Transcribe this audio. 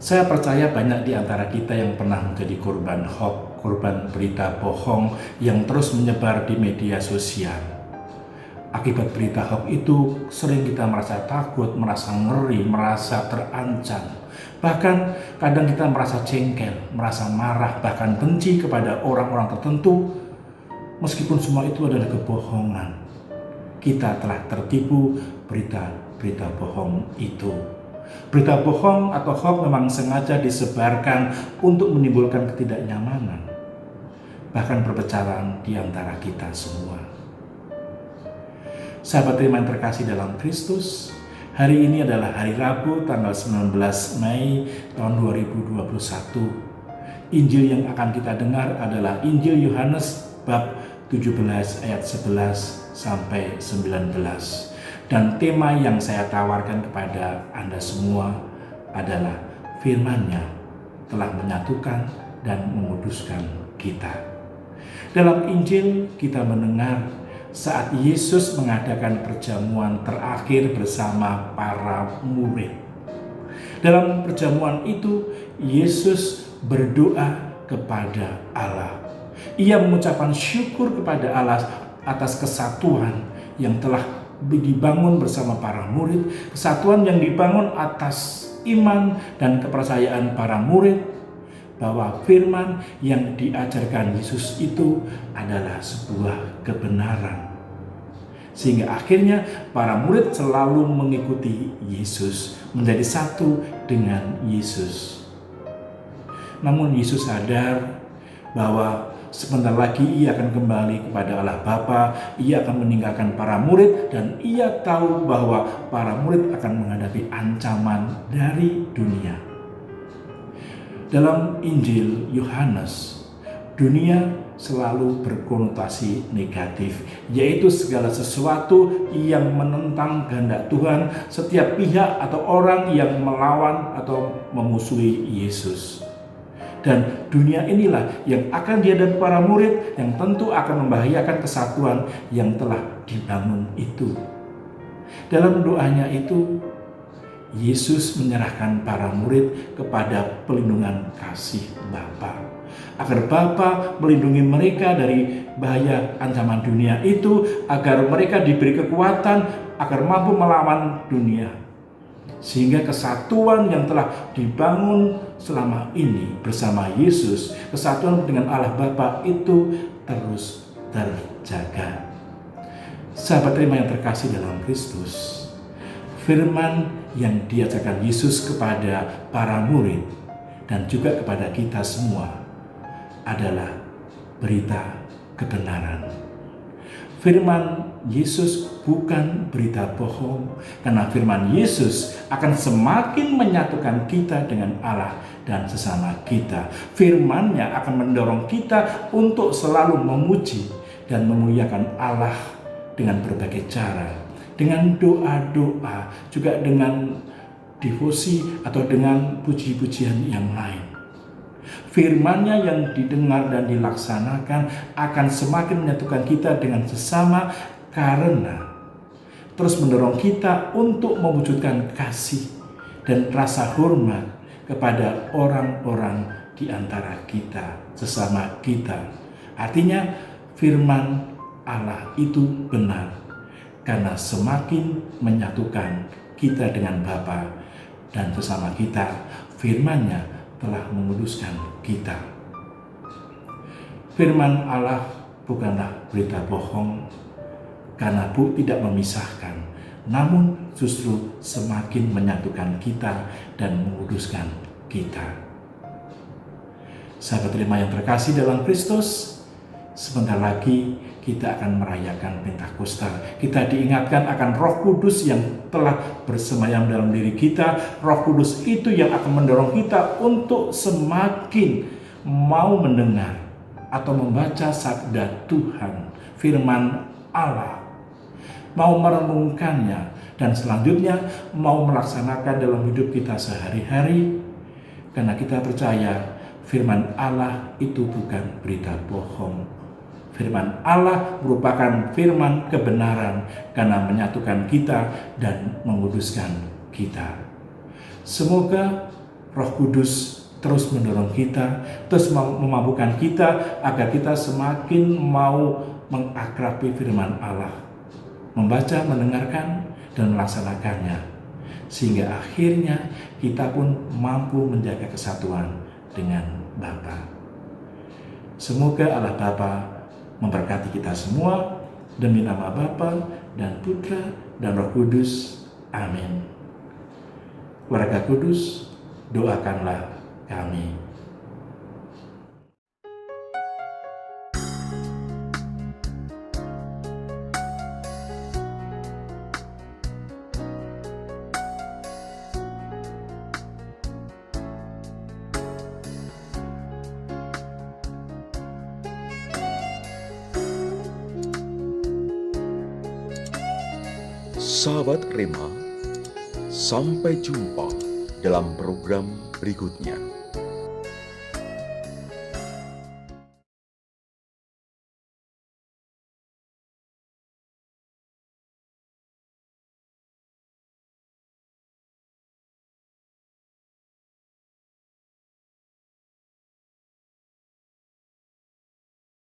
Saya percaya banyak di antara kita yang pernah menjadi korban hoax, korban berita bohong yang terus menyebar di media sosial. Akibat berita hoax itu sering kita merasa takut, merasa ngeri, merasa terancam. Bahkan kadang kita merasa jengkel, merasa marah, bahkan benci kepada orang-orang tertentu. Meskipun semua itu adalah kebohongan, kita telah tertipu berita bohong itu. Berita bohong atau hoax memang sengaja disebarkan untuk menimbulkan ketidaknyamanan, bahkan perpecahan di antara kita semua. Sahabat terima yang terkasih dalam Kristus, hari ini adalah hari Rabu tanggal 19 Mei tahun 2021. Injil yang akan kita dengar adalah Injil Yohanes bab 17 ayat 11 sampai 19. Dan tema yang saya tawarkan kepada Anda semua adalah firman-Nya telah menyatukan dan menguduskan kita. Dalam Injil kita mendengar saat Yesus mengadakan perjamuan terakhir bersama para murid. Dalam perjamuan itu Yesus berdoa kepada Allah. Ia mengucapkan syukur kepada Allah atas kesatuan yang telah dibangun bersama para murid, kesatuan yang dibangun atas iman dan kepercayaan para murid bahwa firman yang diajarkan Yesus itu adalah sebuah kebenaran. Sehingga akhirnya para murid selalu mengikuti Yesus, menjadi satu dengan Yesus. Namun Yesus sadar bahwa sebentar lagi ia akan kembali kepada Allah Bapa, ia akan meninggalkan para murid, dan ia tahu bahwa para murid akan menghadapi ancaman dari dunia. Dalam Injil Yohanes, dunia selalu berkonotasi negatif, yaitu segala sesuatu yang menentang kehendak Tuhan, setiap pihak atau orang yang melawan atau memusuhi Yesus. Dan dunia inilah yang akan dihadapi para murid, yang tentu akan membahayakan kesatuan yang telah dibangun itu. Dalam doanya itu, Yesus menyerahkan para murid kepada pelindungan kasih Bapa, agar Bapa melindungi mereka dari bahaya ancaman dunia itu, agar mereka diberi kekuatan agar mampu melawan dunia. Sehingga kesatuan yang telah dibangun selama ini bersama Yesus, kesatuan dengan Allah Bapa itu terus terjaga. Sahabat terima yang terkasih dalam Kristus, firman yang diajarkan Yesus kepada para murid dan juga kepada kita semua adalah berita kebenaran. Firman Yesus bukan berita bohong, karena firman Yesus akan semakin menyatukan kita dengan Allah dan sesama kita. Firman-Nya akan mendorong kita untuk selalu memuji dan memuliakan Allah dengan berbagai cara, dengan doa-doa, juga dengan devosi atau dengan puji-pujian yang lain. Firman-Nya yang didengar dan dilaksanakan akan semakin menyatukan kita dengan sesama, karena terus mendorong kita untuk mewujudkan kasih dan rasa hormat kepada orang-orang di antara kita, sesama kita. Artinya firman Allah itu benar, karena semakin menyatukan kita dengan Bapa dan sesama kita. Firman-Nya telah menguduskan kita. Firman Allah bukanlah berita bohong, karena tidak memisahkan, namun justru semakin menyatukan kita dan menguduskan kita. Sahabat terima yang terkasih dalam Kristus, sebentar lagi kita akan merayakan Pentakosta. Kita diingatkan akan Roh Kudus yang telah bersemayam dalam diri kita. Roh Kudus itu yang akan mendorong kita untuk semakin mau mendengar atau membaca sabda Tuhan, firman Allah, mau merenungkannya, dan selanjutnya mau melaksanakan dalam hidup kita sehari-hari. Karena kita percaya firman Allah itu bukan berita bohong. Firman Allah merupakan firman kebenaran, karena menyatukan kita dan menguduskan kita. Semoga Roh Kudus terus mendorong kita, terus memampukan kita agar kita semakin mau mengakrabi firman Allah, membaca, mendengarkan, dan melaksanakannya, sehingga akhirnya kita pun mampu menjaga kesatuan dengan Bapa. Semoga Allah Bapa memberkati kita semua, demi nama Bapa dan Putra dan Roh Kudus. Amin. Keluarga Kudus, doakanlah kami. Sahabat Rema, sampai jumpa dalam program berikutnya.